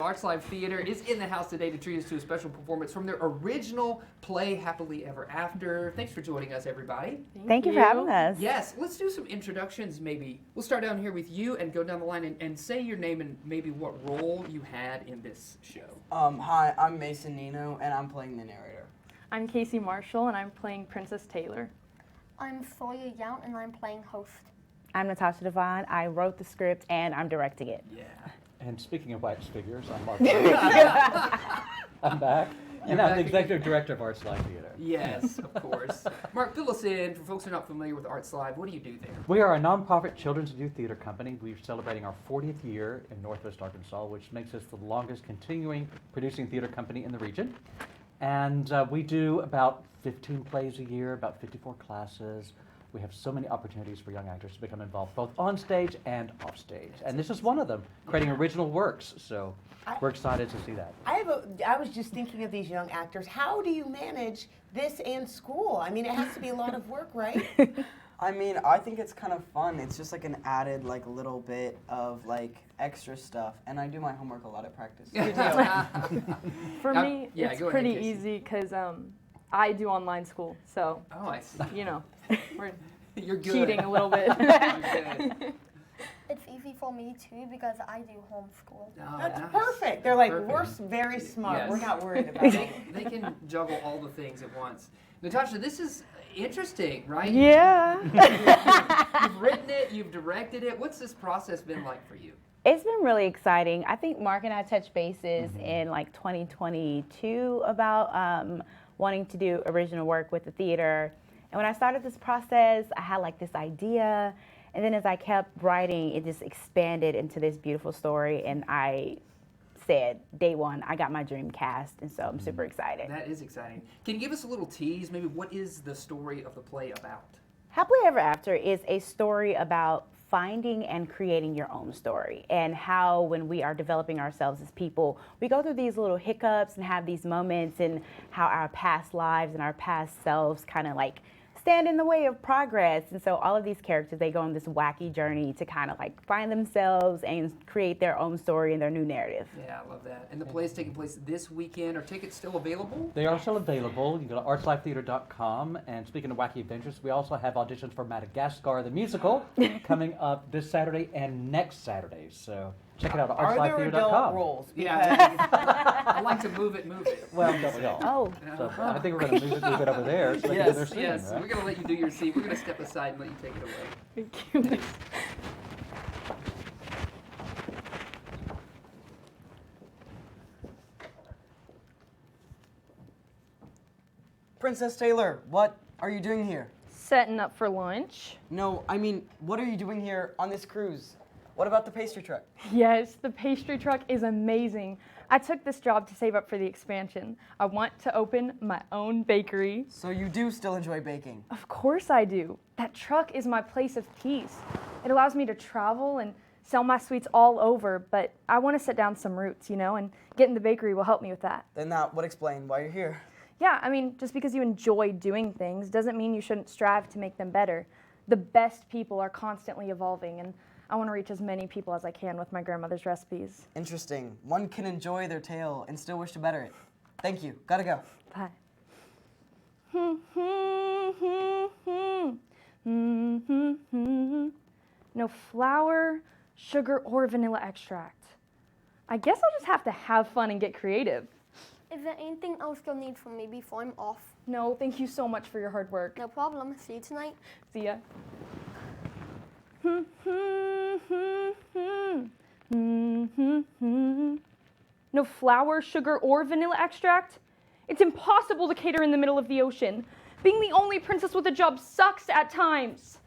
Arts Live Theater is in the house today to treat us to a special performance from their original play, Happily Ever After. Thanks for joining us, everybody. Thank you for having us. Yes, let's do some introductions maybe. We'll start down here with you and go down the line and say your name and maybe what role you had in this show. Hi, I'm Mason Nino, and I'm playing the narrator. I'm Casey Marshall, and I'm playing Princess Taylor. I'm Sawyer Yount, and I'm playing host. I'm Natasha Devine. I wrote the script and I'm directing it. Yeah. And speaking of wax figures, I'm Mark. I'm back. And I'm the executive director of Arts Live Theater. Yes, of course. Mark, fill us in. For folks who are not familiar with Arts Live, what do you do there? We are a nonprofit children's and youth theater company. We're celebrating our 40th year in Northwest Arkansas, which makes us the longest continuing producing theater company in the region. And we do about 15 plays a year, about 54 classes. We have so many opportunities for young actors to become involved both on stage and off stage. And this is one of them, creating original works. So we're excited to see that. I was just thinking of these young actors. How do you manage this and school? I mean, it has to be a lot of work, right? I mean, I think it's kind of fun. It's just like an added, like, little bit of, like, extra stuff. And I do my homework a lot at practice. For me, yeah, it's go ahead, pretty Casey. easy because I do online school, so Oh, I see. you know, we're You're good. cheating a little bit. You're good. It's easy for me too because I do homeschool. Oh, That's nice. perfect. They're like, Perfect. we're very smart. Yes. We're not worried about it. They can juggle all the things at once. Natasha, this is interesting, right? Yeah. You've written it, you've directed it. What's this process been like for you? It's been really exciting. I think Mark and I touched bases in like 2022 about wanting to do original work with the theater. And when I started this process, I had like this idea. And then as I kept writing, it just expanded into this beautiful story. And I said, day one, I got my dream cast. And so I'm super excited. That is exciting. Can you give us a little tease? Maybe what is the story of the play about? Happily Ever After is a story about finding and creating your own story, and how when we are developing ourselves as people, we go through these little hiccups and have these moments, and how our past lives and our past selves kind of like stand in the way of progress. And so all of these characters, they go on this wacky journey to kind of like find themselves and create their own story and their new narrative. Yeah, I love that. And the play is taking place this weekend. Are tickets still available? They are still available. You can go to artslivetheater.com. And speaking of wacky adventures, we also have auditions for Madagascar, the musical, coming up this Saturday and next Saturday. So check it out at Are there adult artslivetheater.com. roles? Yeah. I like to move it. Well, double L. Oh. So I think we're going to move it over there so they can do their Yes, scene, yes. right? We're going to let you do your scene. We're going to step aside and let you take it away. Thank you. Princess Taylor, what are you doing here? Setting up for lunch. No, I mean, what are you doing here on this cruise? What about the pastry truck? Yes, the pastry truck is amazing. I took this job to save up for the expansion. I want to open my own bakery. So you do still enjoy baking? Of course I do. That truck is my place of peace. It allows me to travel and sell my sweets all over, but I want to set down some roots, and getting the bakery will help me with that. Then that would explain why you're here. Yeah, I mean, just because you enjoy doing things doesn't mean you shouldn't strive to make them better. The best people are constantly evolving, and I want to reach as many people as I can with my grandmother's recipes. Interesting. One can enjoy their tale and still wish to better it. Thank you. Gotta go. Bye. No flour, sugar, or vanilla extract. I guess I'll just have to have fun and get creative. Is there anything else you'll need from me before I'm off? No, thank you so much for your hard work. No problem. See you tonight. See ya. No flour, sugar, or vanilla extract? It's impossible to cater in the middle of the ocean. Being the only princess with a job sucks at times.